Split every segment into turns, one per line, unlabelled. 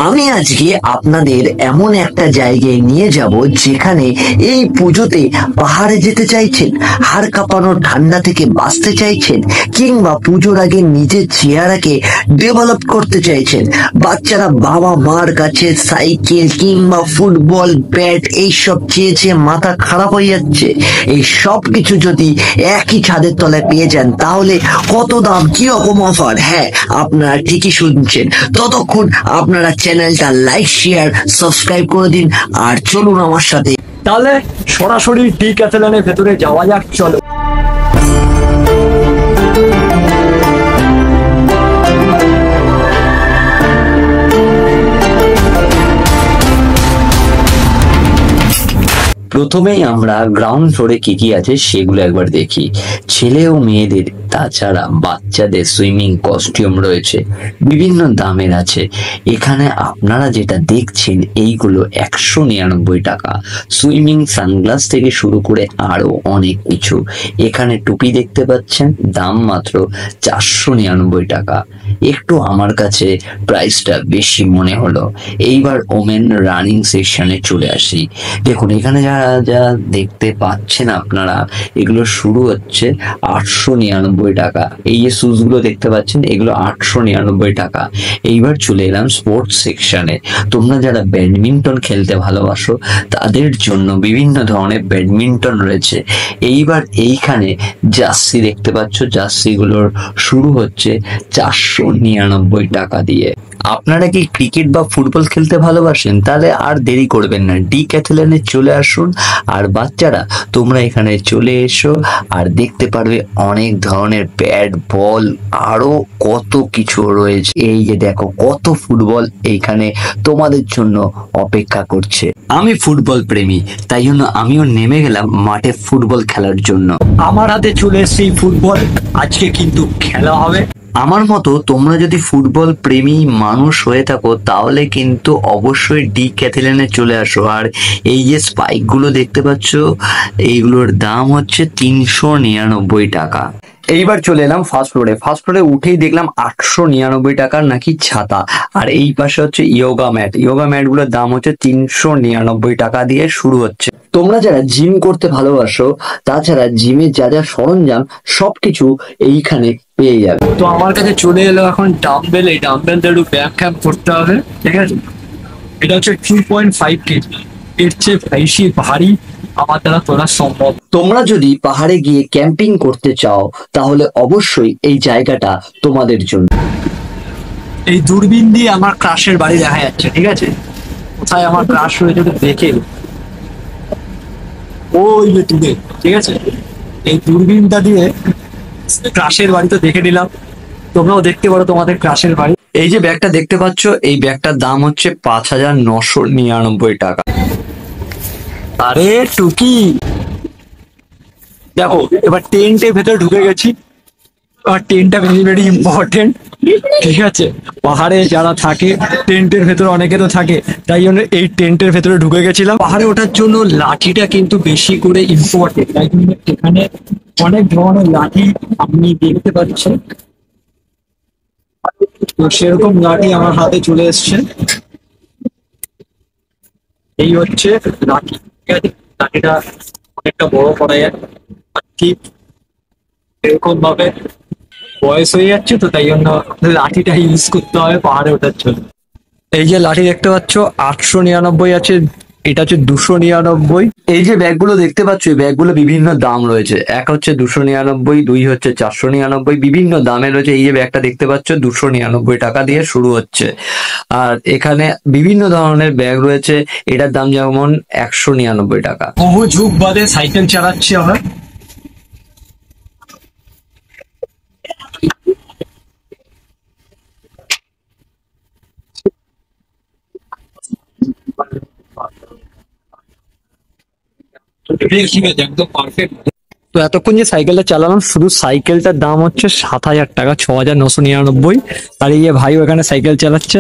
আমি আজকে আপনাদের এমন একটা জায়গায় নিয়ে যাব যেখানে এই পুজোতে পাহাড়ে যেতে চাইছেন, হাড় কাঁপানো ঠান্ডা থেকে বাঁচতে চাইছেন, কিংবা পুজোর আগে নিজের চেহারাকে ডেভেলপ করতে চাইছেন। বাচ্চারা বাবা মার কাছে সাইকেল কিংবা ফুটবল ব্যাট এইসব চেয়ে চেয়ে মাথা খারাপ হয়ে যাচ্ছে। এই সব কিছু যদি একই ছাদের তলায় পেয়ে যান তাহলে কত দাম, কি রকম অফার! হ্যাঁ, আপনারা ঠিকই শুনছেন। ততক্ষণ আপনারা চ্যানেলটা লাইক শেয়ার সাবস্ক্রাইব করে দিন আর চলুন আমার সাথে।
তাহলে সরাসরি ডিক্যাথলনের ভেতরে যাওয়া যাক, চলো।
প্রথমেই আমরা গ্রাউন্ড ফ্লোরে কি কি আছে সেগুলো একবার দেখি। ছেলে ও মেয়েদের, তাছাড়া বাচ্চাদের সুইমিং কস্টিউম রয়েছে, বিভিন্ন দামের আছে। এখানে আপনারা যেটা দেখছেন এইগুলো 199 টাকা। সুইমিং সানগ্লাস থেকে শুরু করে আরো অনেক কিছু। এখানে টুপি দেখতে পাচ্ছেন, দাম মাত্র 499 টাকা। একটু আমার কাছে প্রাইসটা বেশি মনে হলো। এইবার ওমেন রানিং সেকশনে চলে আসি। দেখুন এখানে যা দেখতে পাচ্ছেন আপনারা, এগুলো শুরু হচ্ছে 899 টাকা। এই যে শুজ গুলো দেখতে পাচ্ছেন এগুলো 899 টাকা। এইবার চলে এলাম স্পোর্টস সেকশনে। তোমরা যারা ব্যাডমিন্টন খেলতে ভালোবাসো তাদের জন্য বিভিন্ন ধরনের ব্যাডমিন্টন রয়েছে। এইবার এইখানে জার্সি দেখতে পাচ্ছ, জার্সি গুলোর শুরু হচ্ছে 499 টাকা দিয়ে। আপনারা কি ক্রিকেট বা ফুটবল খেলতে ভালোবাসেন? তাহলে আর দেরি করবেন না, ডিক্যাথলনে চলে আসুন। আর বাচ্চারা তোমরা এখানে চলে এসো আর দেখতে পারবে অনেক ধরনের ব্যাট বল, আরো কত কিছু রয়েছে। এই যে দেখো কত ফুটবল এইখানে তোমাদের জন্য অপেক্ষা করছে। আমি ফুটবল প্রেমী, তাই জন্য আমিও নেমে গেলাম মাঠে ফুটবল খেলার জন্য।
আমার হাতে চলে এসেছে ফুটবল, আজকে কিন্তু খেলা হবে।
আমার মতো তোমরা যদি ফুটবল প্রেমী মানুষ হয়ে থাকো তাহলে কিন্তু অবশ্যই ডিক্যাথলনে চলে আসো। আর এই যে স্পাইক গুলো দেখতে পাচ্ছ এইগুলোর দাম হচ্ছে 399 টাকা। এইবার চলে এলাম ফার্স্ট ফ্লোরে। ফার্স্ট ফ্লোরে উঠেই দেখলাম 899 টাকার নাকি ছাতা। আর এই পাশে হচ্ছে ইয়োগা ম্যাট। ইয়োগা ম্যাট গুলোর দাম হচ্ছে 399 টাকা দিয়ে শুরু হচ্ছে। তোমরা যারা জিম করতে ভালোবাসো, তাছাড়া জিমের যা যা সরঞ্জাম সবকিছু এইখানে পেয়ে যাবে।
তো আমার কাছে চলে এলো এখন ডাম্বেল। এই ডাম্বেলটা একটু ব্যাক ক্যাম্প করতে হবে, ঠিক আছে? এটা হচ্ছে 2.5 কেজি। এর চেয়ে বেশি ভারী আমার দ্বারা তোলা সম্ভব।
তোমরা যদি পাহাড়ে গিয়ে ক্যাম্পিং করতে চাও তাহলে অবশ্যই এই জায়গাটা তোমাদের জন্য।
এই দূরবীন দিয়ে আমার ক্রাশের বাড়ি দেখা যাচ্ছে, ঠিক আছে? কোথায় আমার ক্রাশ হয়েছে তো দেখে, ওই যে দূরে, ঠিক আছে? এই দূরবীনটা দিয়ে ক্রাশের বাড়ি তো দেখে নিলাম। তোমরাও দেখতে পারো তোমাদের ক্রাশের বাড়ি।
এই যে ব্যাগটা দেখতে পাচ্ছ, এই ব্যাগটার দাম হচ্ছে 5999 টাকা।
আরে টুকি, দেখো এবার টেন্টের ভেতরে ঢুকে গেছি। আর টেন্টটা ভেরি ভেরি ইম্পর্টেন্ট, ঠিক আছে? পাহাড়ে যারা থাকে টেন্টের ভেতরে অনেকেরও থাকে, তাই জন্য এই টেন্টের ভেতরে ঢুকে গেছিলাম। পাহাড়ে ওঠার জন্য লাঠিটা কিন্তু বেশি করে ইম্পর্টেন্ট, তাই জন্য এখানে অনেক ধরনের লাঠি আপনি দেখতে পাচ্ছেন। তো সেরকম লাঠি আমার হাতে চলে এসছে। এই হচ্ছে লাঠি, ঠিক আছে? লাঠিটা অনেকটা বড় করা যায়, ঠিক এরকম ভাবে বয়স হয়ে যাচ্ছে তো তাই জন্য লাঠিটা ইউজ করতে হবে পাহাড়ে ওঠার জন্য। এই যে লাঠি দেখতে পাচ্ছ 899 আছে, এটা হচ্ছে 299।
এই যে ব্যাগগুলো দেখতে পাচ্ছ, এই ব্যাগগুলো বিভিন্ন দাম রয়েছে। এক হচ্ছে 299, 2 হচ্ছে 499, বিভিন্ন দামে রয়েছে। এই যে ব্যাগটা দেখতে পাচ্ছ 299 টাকা দিয়ে শুরু হচ্ছে। আর এখানে বিভিন্ন ধরনের ব্যাগ রয়েছে, এটার দাম যেমন 199 টাকা।
বহু যুগ বাদে সাইকেল চালাচ্ছি আমরা। একদম পারফেক্ট। তো এতক্ষণ যে সাইকেলটা চালালাম, শুধু সাইকেলটার দাম হচ্ছে 7000 টাকা, 6999। আর এই যে ভাই এখানে সাইকেল চালাচ্ছে।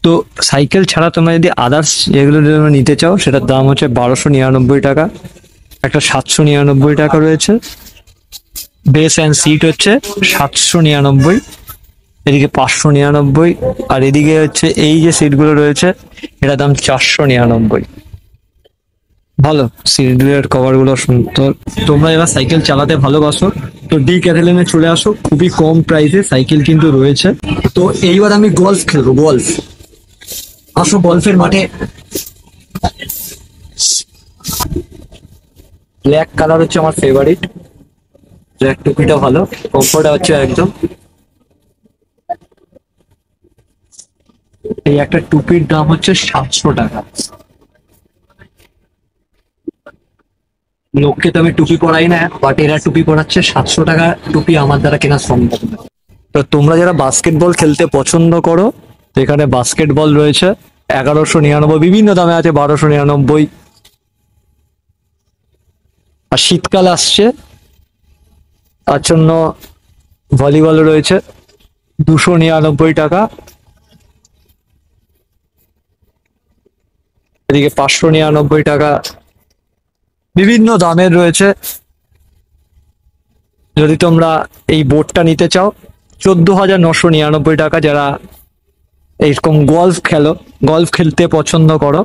তো সাইকেল ছাড়া তোমরা যদি আদার্স যেগুলো নিতে চাও সেটার দাম হচ্ছে 1299 টাকা। একটা 799 টাকা রয়েছে। বেস অ্যান্ড সিট হচ্ছে 799। এদিকে 599, আর এদিকে হচ্ছে এই যে সিটগুলো রয়েছে এটা দাম 499। ভালো, সিটের কভার গুলো সুন্দর। তোমরা এবার সাইকেল চালাতে ভালোবাসো তো ডি ক্যাথেলেনে চলে আসো, খুবই কম প্রাইসে সাইকেল কিন্তু রয়েছে। তো এইবার আমি গলফ খেলবো, গলফ। আসো গলফের মাঠে। ব্ল্যাক কালার হচ্ছে আমার ফেভারিট, ব্ল্যাক টুপিটা ভালো, কমফোর্ট হচ্ছে একদম। এই একটা টুপির দাম হচ্ছে 700 টাকা। লোককে তো আমি টুপি পরাই না, বাট এরা টুপি পরাচ্ছে। 700 টাকা টুপি আমার দ্বারা কেনা সম্ভব না। তো তোমরা যারা বাস্কেটবল খেলতে পছন্দ করো, তো এখানে বাস্কেটবল রয়েছে 1199, বিভিন্ন দামে আছে 1299। আর শীতকাল আসছে, তার জন্য ভলিবল রয়েছে 299 টাকা। এদিকে 599 টাকা, বিভিন্ন দামের রয়েছে। যদি তোমরা এই বোর্ডটা নিতে চাও 14,999 টাকা। যারা এইরকম গলফ খেলো, গলফ খেলতে পছন্দ করো,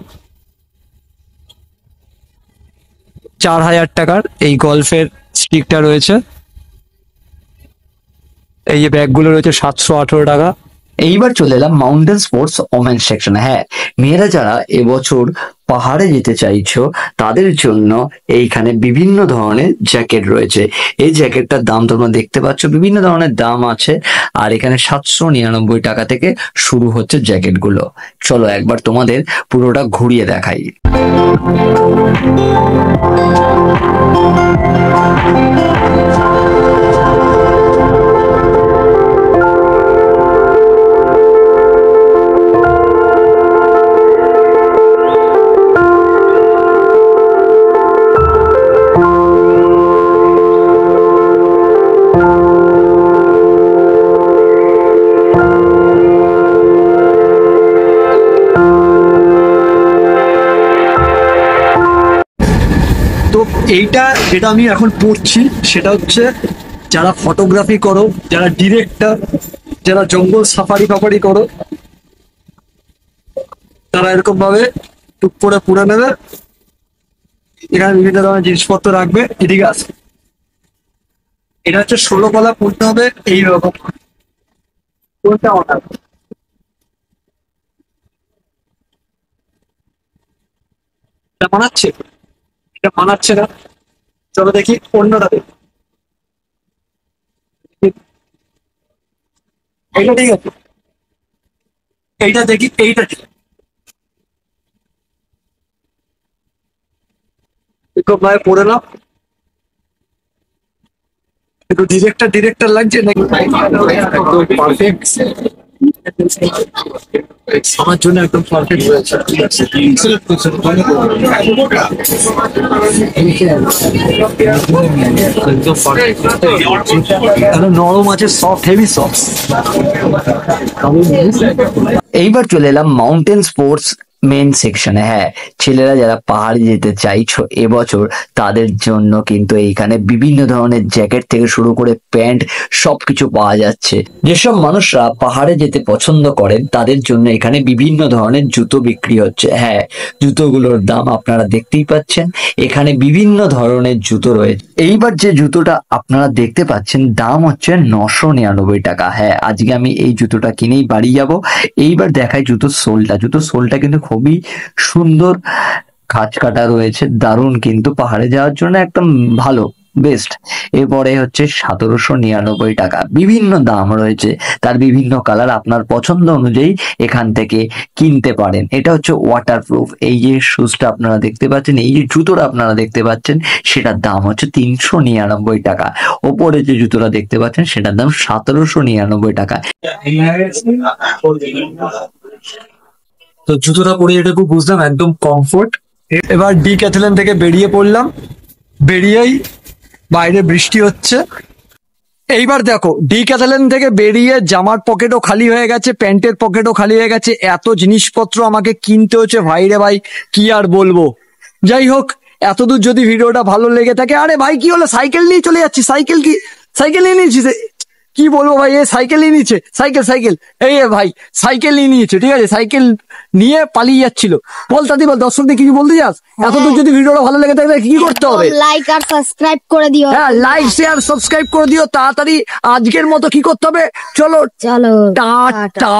4,000 টাকার এই গলফের স্টিকটা রয়েছে। এই যে ব্যাগগুলো রয়েছে 718 টাকা।
এইবার চলে এলাম মাউন্টেন স্পোর্টস ওমেন সেকশনে। হ্যাঁ, মেয়েরা যারা এবছর পাহাড়ে যেতে চাইছো তাদের জন্য এইখানে বিভিন্ন ধরনের জ্যাকেট রয়েছে। এই জ্যাকেটটার দাম তোমরা দেখতে পাচ্ছ, বিভিন্ন ধরনের দাম আছে। আর এখানে 799 টাকা থেকে শুরু হচ্ছে জ্যাকেটগুলো। চলো একবার তোমাদের পুরোটা ঘুরিয়ে দেখাই।
তো এইটা যেটা আমি এখন পড়ছি সেটা হচ্ছে যারা ফটোগ্রাফি করো, যারা ডিরেক্টর, যারা জঙ্গল সাফারি ফাফারি করো, তারা এরকম ভাবে টুক করে পুরে নেবে। এখানে বিভিন্ন ধরনের জিনিসপত্র রাখবে। এদিকে আছে, এটা হচ্ছে 16 কলা পড়তে হবে এইরকম। কোনটা অর্ডার এটা বানাচ্ছে, এটা বানাচ্ছে না। চলো দেখি অন্যটা দেখি। এইটা ঠিক আছে, এইটা দেখি, এইটা ঠিক একটু ভাই পড়ে নাও। একটু ডিরেক্টর ডিরেক্টর লাগছে নাকি? পারফেক্ট, আমার জন্য একদম পারফেক্ট হয়েছে। একদম perfect। নরম আছে, সফট, হেভি সফট।
এইবার চলে এলাম মাউন্টেন স্পোর্টস মেন সেকশনে। হ্যাঁ, ছেলেরা যারা পাহাড়ে যেতে চাইছো এবছর তাদের জন্য কিন্তু এইখানে বিভিন্ন ধরনের জ্যাকেট থেকে শুরু করে প্যান্ট সবকিছু পাওয়া যাচ্ছে। যেসব মানুষরা পাহাড়ে যেতে পছন্দ করেন তাদের জন্য এখানে বিভিন্ন ধরনের জুতো বিক্রি হচ্ছে। হ্যাঁ, জুতোগুলোর দাম আপনারা দেখতেই পাচ্ছেন, এখানে বিভিন্ন ধরনের জুতো রয়েছে। এইবার যে জুতোটা আপনারা দেখতে পাচ্ছেন দাম হচ্ছে 999 টাকা। হ্যাঁ, আজকে আমি এই জুতোটা কিনেই বাড়ি যাব। এইবার দেখাই জুতোর সোলটা। জুতোর সোলটা কিন্তু খুবই সুন্দর, খাঁজ কাটা রয়েছে, দারুণ কিন্তু পাহাড়ে যাওয়ার জন্য একদম ভালো, বেস্ট। এরপরে হচ্ছে 1799 টাকা। বিভিন্ন দাম রয়েছে, তার বিভিন্ন কালার, আপনার পছন্দ অনুযায়ী এখান থেকে কিনতে পারেন। এটা হচ্ছে ওয়াটারপ্রুফ। এই যে শুজটা আপনারা দেখতে পাচ্ছেন, এই যে জুতোটা আপনারা দেখতে পাচ্ছেন, সেটার দাম হচ্ছে 399 টাকা। ওপরে যে জুতোটা দেখতে পাচ্ছেন সেটার দাম 1799 টাকা।
তো জুতোটা পরে এটুকু বুঝলাম একদম কমফোর্ট। এবার ডি ক্যাথেলেন থেকে বেরিয়ে পড়লাম, বেরিয়েই বাইরে বৃষ্টি হচ্ছে। এইবার দেখো ডি ক্যাথেলেন থেকে বেরিয়ে জামার পকেটও খালি হয়ে গেছে, প্যান্টের পকেটও খালি হয়ে গেছে, এত জিনিসপত্র আমাকে কিনতে হচ্ছে ভাই রে ভাই, কি আর বলবো। যাই হোক, এতদূর যদি ভিডিওটা ভালো লেগে থাকে, আরে ভাই কি হলো, সাইকেল নিয়ে চলে যাচ্ছি, সাইকেল কি, সাইকেল নিয়ে নিয়েছিস? কি বলবো ভাই, এ সাইকেল নিয়ে নিয়েছে, সাইকেল এই এ ভাই সাইকেল নিয়ে নিয়েছে, ঠিক আছে, সাইকেল নিয়ে পালিয়ে যাচ্ছিল। বল দাদি, বল দর্শকদের কিছু বলতে চাস? এতদূর যদি ভিডিওটা ভালো লেগে থাকে কি করতে হবে?
লাইক আর সাবস্ক্রাইব করে দিও।
হ্যাঁ, লাইক শেয়ার সাবস্ক্রাইব করে দিও তাড়াতাড়ি। আজকের মতো কি করতে হবে, চলো
চলো
টাটা।